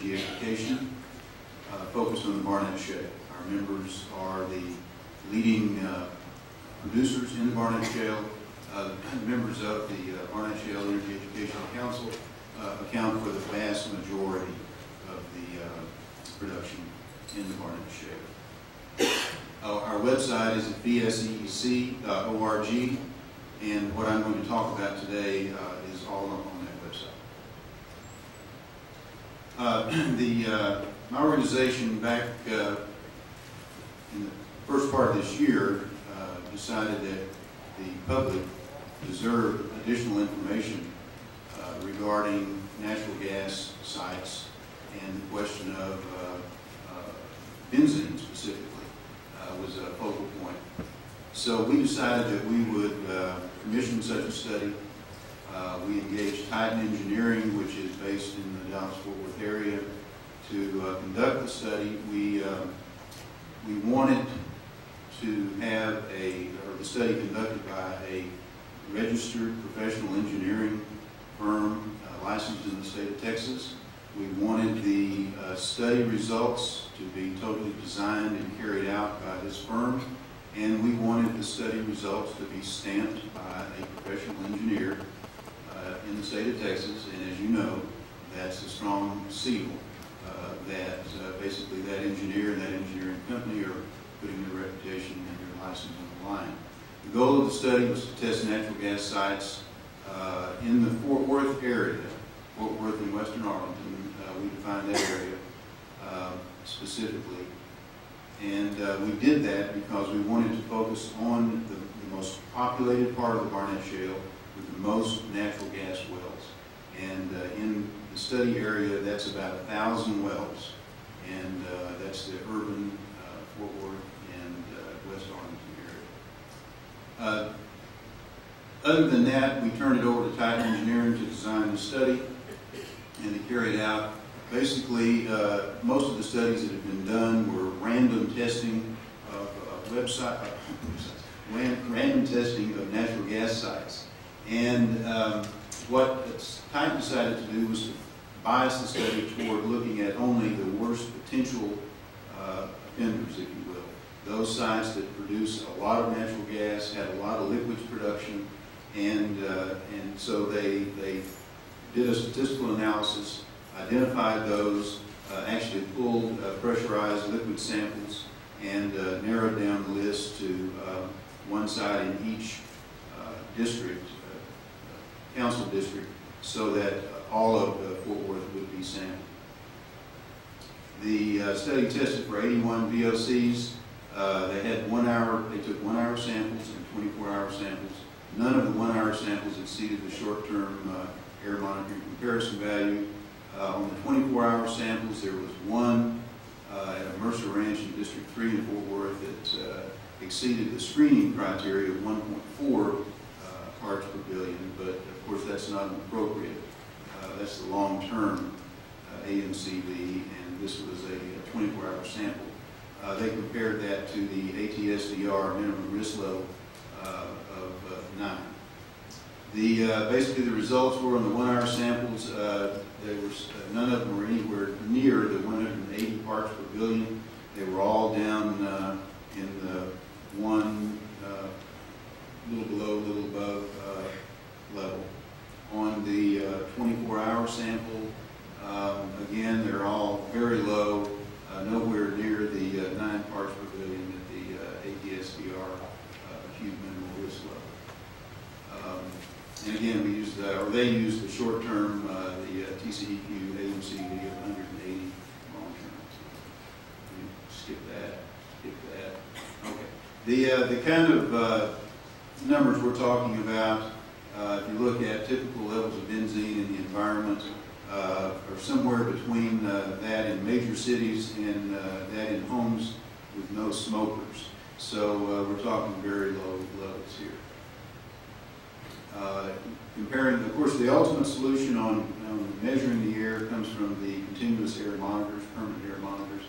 Energy Education, focused on the Barnett Shale. Our members are the leading producers in the Barnett Shale. Members of the Barnett Shale Energy Education Council account for the vast majority of the production in the Barnett Shale. Our website is at bseec.org, and what I'm going to talk about today is all on that website. My organization back in the first part of this year decided that the public deserved additional information regarding natural gas sites and the question of benzene specifically was a focal point. So we decided that we would commission such a study. We engaged Titan Engineering, which is based in the Dallas-Fort Worth area, to conduct the study. We wanted to have the study conducted by a registered professional engineering firm licensed in the state of Texas. We wanted the study results to be totally designed and carried out by this firm, and we wanted the study results to be stamped by a professional engineer in the state of Texas. And as you know, that's a strong seal that basically that engineer and that engineering company are putting their reputation and their license on the line. The goal of the study was to test natural gas sites in the Fort Worth area, Fort Worth and Western Arlington. We defined that area specifically. And we did that because we wanted to focus on the most populated part of the Barnett Shale with the most natural gas wells. And in the study area, that's about 1,000 wells. And that's the urban Fort Worth and West Arlington area. Other than that, we turned it over to Titan Engineering to design the study and to carry it out. Basically, most of the studies that have been done were random testing of random testing of natural gas sites. And what Titan decided to do was to bias the study toward looking at only the worst potential offenders, if you will. Those sites that produce a lot of natural gas, have a lot of liquids production, and so they did a statistical analysis, identified those, actually pulled pressurized liquid samples, and narrowed down the list to one site in each district, council district, so that all of Fort Worth would be sampled. The study tested for 81 VOCs. They took 1 hour samples and 24-hour samples. None of the 1 hour samples exceeded the short-term air monitoring comparison value. On the 24-hour samples, there was one at a Mercer Ranch in District 3 in Fort Worth that exceeded the screening criteria of 1.4 parts per billion, but of course that's not appropriate. That's the long-term AMCV, and this was a 24-hour sample. They compared that to the ATSDR minimum risk level of 9. Basically the results were on the 1 hour samples. None of them were anywhere near the 180 parts per billion. They were all down in the one, little below, little above level. On the 24-hour sample, again, they're all very low, nowhere near the 9 parts per billion at the ATSDR acute minimal risk level. And again, they used the short-term, the TCEQ AMCV of 180 long-term. Skip that. Okay. The kind of numbers we're talking about, if you look at typical levels of benzene in the environment, are somewhere between that in major cities and that in homes with no smokers. So we're talking very low levels here. Comparing, of course, the ultimate solution on measuring the air comes from the continuous air monitors, permanent air monitors.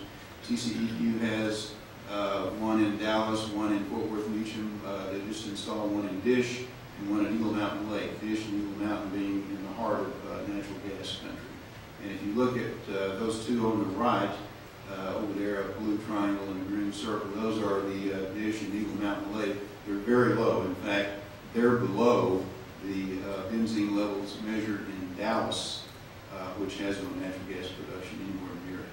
TCEQ has one in Dallas, one in Fort Worth Meacham. They just installed one in Dish and one at Eagle Mountain Lake. Dish and Eagle Mountain being in the heart of natural gas country. And if you look at those two on the right, over there, a blue triangle and a green circle, those are the Dish and Eagle Mountain Lake. They're very low. In fact, they're below the benzene levels measured in Dallas, which has no natural gas production anywhere near it.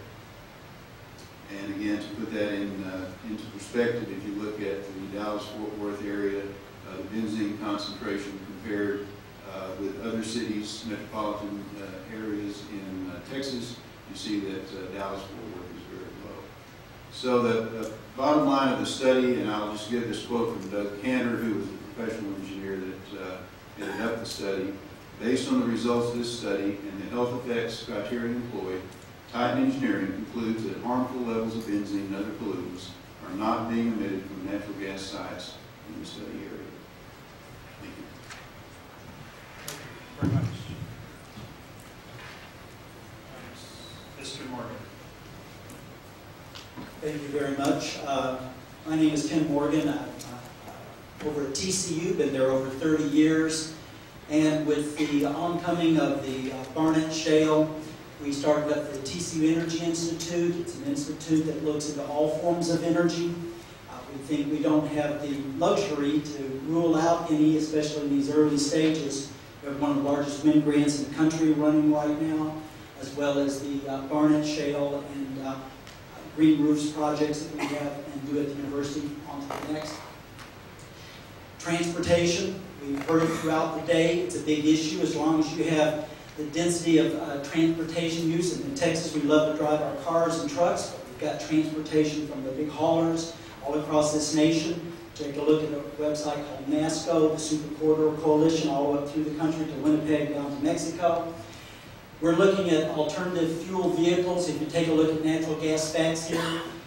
And again, to put that into perspective, if you look at the Dallas-Fort Worth area, the benzene concentration compared with other cities, metropolitan areas in Texas, you see that Dallas-Fort Worth is very low. So the bottom line of the study, and I'll just give this quote from Doug Cantor, who was a professional engineer that headed up the study. Based on the results of this study and the health effects criteria employed, Titan Engineering concludes that harmful levels of benzene and other pollutants are not being emitted from natural gas sites in the study area. Thank you. Very much. Mr. Morgan. Thank you very much. My name is Ken Morgan. I'm over at TCU, been there over 30 years. And with the oncoming of the Barnett Shale, we started up the TCU Energy Institute. It's an institute that looks into all forms of energy. We think we don't have the luxury to rule out any, especially in these early stages. We have one of the largest wind grants in the country running right now, as well as the Barnett Shale and Green Roofs projects that we have and do at the university. On to the next. Transportation, we've heard it throughout the day. It's a big issue as long as you have the density of transportation use. And in Texas, we love to drive our cars and trucks, but we've got transportation from the big haulers all across this nation. Take a look at a website called NASCO, the Super Corridor Coalition, all the way up through the country to Winnipeg down to Mexico. We're looking at alternative fuel vehicles. If you take a look at natural gas specs here,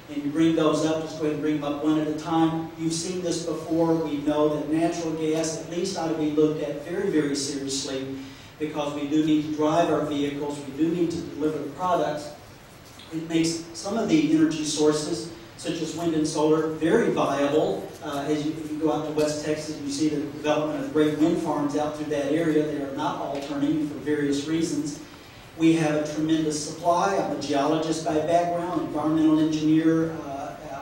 and you bring those up, just go ahead and bring them up one at a time. You've seen this before. We know that natural gas at least ought to be looked at very, very seriously because we do need to drive our vehicles. We do need to deliver the products. It makes some of the energy sources, such as wind and solar, very viable. If you go out to West Texas, you see the development of great wind farms out through that area. They are not all turning for various reasons. We have a tremendous supply. I'm a geologist by background, environmental engineer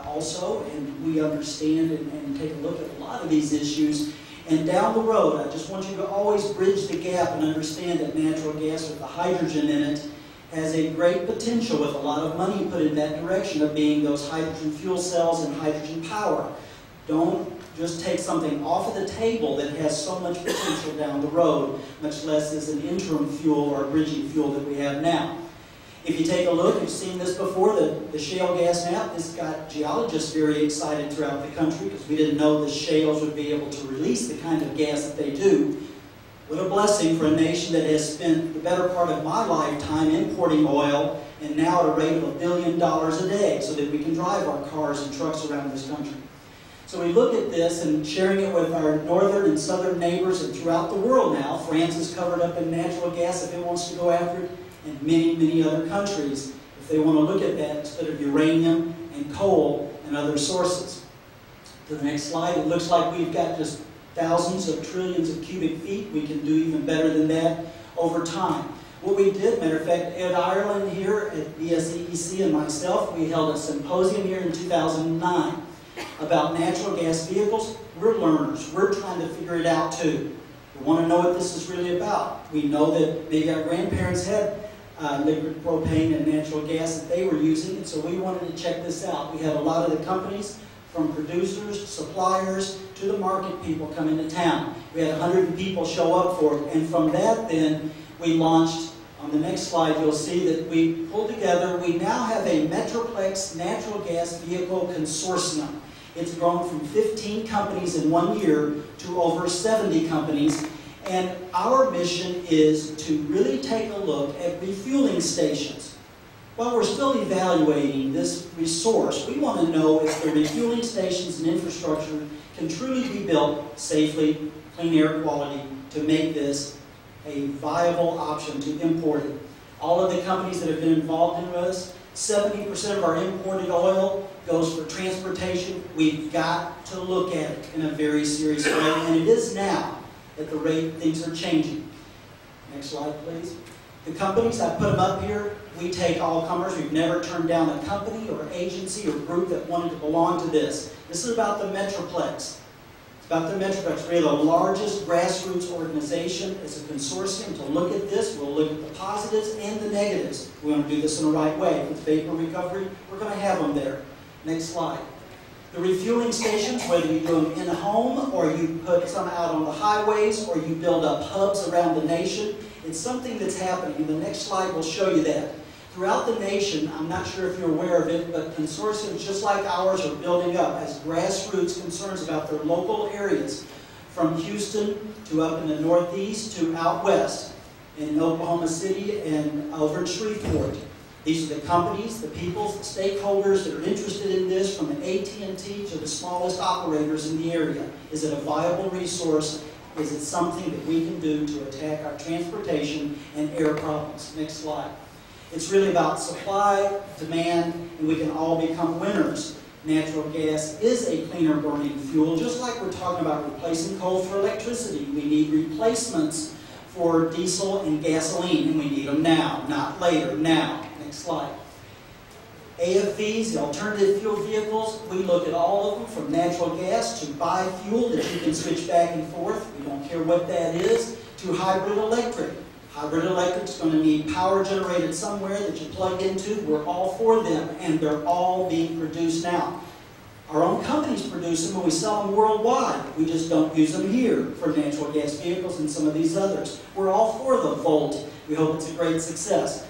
also, and we understand and take a look at a lot of these issues. And down the road, I just want you to always bridge the gap and understand that natural gas with the hydrogen in it has a great potential with a lot of money put in that direction of being those hydrogen fuel cells and hydrogen power. Don't just take something off of the table that has so much potential down the road, much less as an interim fuel or a bridging fuel that we have now. If you take a look, you've seen this before, the shale gas map. This got geologists very excited throughout the country because we didn't know the shales would be able to release the kind of gas that they do. What a blessing for a nation that has spent the better part of my lifetime importing oil and now at a rate of $1 billion a day so that we can drive our cars and trucks around this country. So we look at this and sharing it with our northern and southern neighbors and throughout the world now. France is covered up in natural gas if it wants to go after it, and many, many other countries if they want to look at that instead of uranium and coal and other sources. To the next slide, it looks like we've got just thousands of trillions of cubic feet. We can do even better than that over time. What we did, matter of fact, Ed Ireland here at BSEEC and myself, we held a symposium here in 2009 about natural gas vehicles. We're learners. We're trying to figure it out too. We want to know what this is really about. We know that maybe our grandparents had liquid propane and natural gas that they were using, and so we wanted to check this out. We had a lot of the companies, from producers, suppliers, to the market people come into town. We had 100 people show up for it, and from that then we launched. On the next slide, you'll see that we pulled together. We now have a Metroplex natural gas vehicle consortium. It's grown from 15 companies in 1 year to over 70 companies. And our mission is to really take a look at refueling stations. While we're still evaluating this resource, we want to know if the refueling stations and infrastructure can truly be built safely, clean air quality, to make this a viable option to import it. All of the companies that have been involved in this, 70% of our imported oil goes for transportation. We've got to look at it in a very serious way, and it is now at the rate things are changing. Next slide, please. The companies, I put them up here, we take all comers. We've never turned down a company or agency or group that wanted to belong to this. This is about the Metroplex. It's about the Metroplex. We're the largest grassroots organization as a consortium to look at this. We'll look at the positives and the negatives. We want to do this in the right way. With vapor recovery, we're going to have them there. Next slide. The refueling stations, whether you do them in-home or you put some out on the highways or you build up hubs around the nation, it's something that's happening. And the next slide will show you that. Throughout the nation, I'm not sure if you're aware of it, but consortiums just like ours are building up as grassroots concerns about their local areas, from Houston to up in the Northeast to out west in Oklahoma City and over in Shreveport. These are the companies, the people, the stakeholders that are interested in this, from the AT&T to the smallest operators in the area. Is it a viable resource? Is it something that we can do to attack our transportation and air problems? Next slide. It's really about supply, demand, and we can all become winners. Natural gas is a cleaner burning fuel, just like we're talking about replacing coal for electricity. We need replacements for diesel and gasoline, and we need them now, not later, now. Next slide. AFVs, the alternative fuel vehicles, we look at all of them, from natural gas to biofuel that you can switch back and forth, we don't care what that is, to hybrid electric. Hybrid electric is going to need power generated somewhere that you plug into. We're all for them, and they're all being produced now. Our own companies produce them, and we sell them worldwide. We just don't use them here for natural gas vehicles and some of these others. We're all for the Volt. We hope it's a great success.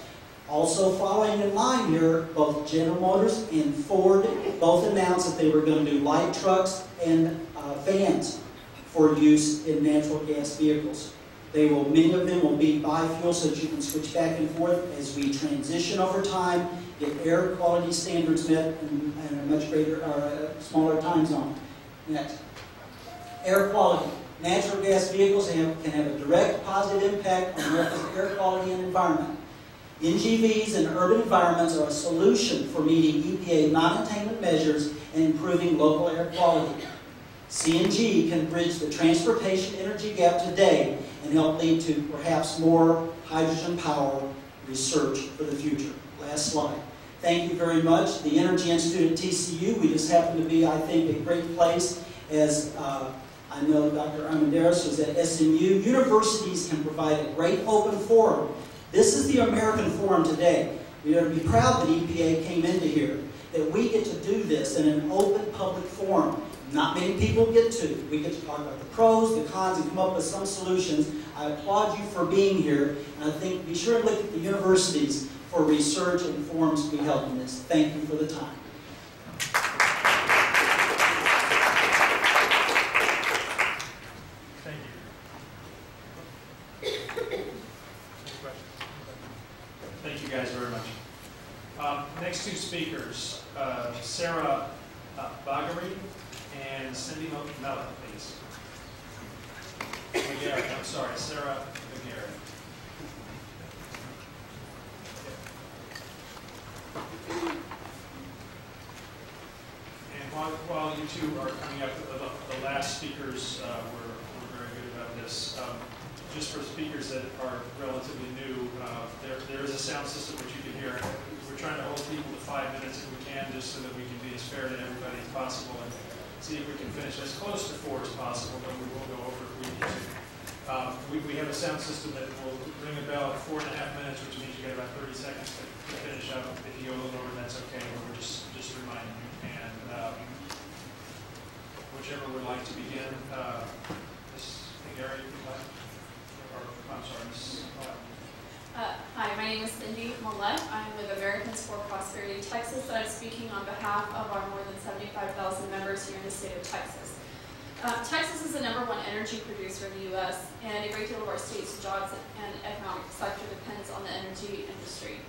Also following in line here, both General Motors and Ford both announced that they were going to do light trucks and vans for use in natural gas vehicles. Many of them will be biofuel so that you can switch back and forth as we transition over time, get air quality standards met in a much greater, smaller time zone. Next. Air quality. Natural gas vehicles can have a direct positive impact on America's air quality and environment. NGVs in urban environments are a solution for meeting EPA non-attainment measures and improving local air quality. CNG can bridge the transportation energy gap today and help lead to perhaps more hydrogen power research for the future. Last slide. Thank you very much. The Energy Institute at TCU, we just happen to be, I think, a great place. As I know Dr. Armendariz was at SMU. Universities can provide a great open forum. This is the American forum today. We ought to be proud that EPA came into here, that we get to do this in an open public forum. Not many people get to. We get to talk about the pros, the cons, and come up with some solutions. I applaud you for being here, and I think be sure to look at the universities for research and forums to be held in this. Thank you for the time. Thank you. Any questions? Thank you guys very much. Next two speakers, Sarah Bagari and Cindy Mellon, please. McGarrett, I'm sorry, Sarah McGarrett. And while you two are coming up, the last speakers were very good about this. Just for speakers that are relatively new, there is a sound system which you can hear. We're trying to hold people to 5 minutes if we can, just so that we can be as fair to everybody as possible and see if we can finish as close to 4 as possible, but we will go over if we need to. We have a sound system that will ring a bell at 4.5 minutes, which means you get about 30 seconds to finish up. If you go a little over, that's okay, but we're just reminding you. And whichever would like to begin, Ms. McGarry, if you'd like. I'm sorry, Ms. Millett. Hi, my name is Cindy Millett. I'm with Americans for Prosperity Texas, and I'm speaking on behalf of our more than 75,000 members here in the state of Texas. Texas is the #1 energy producer in the U.S., and a great deal of our state's jobs and economic sector depends on the energy industry.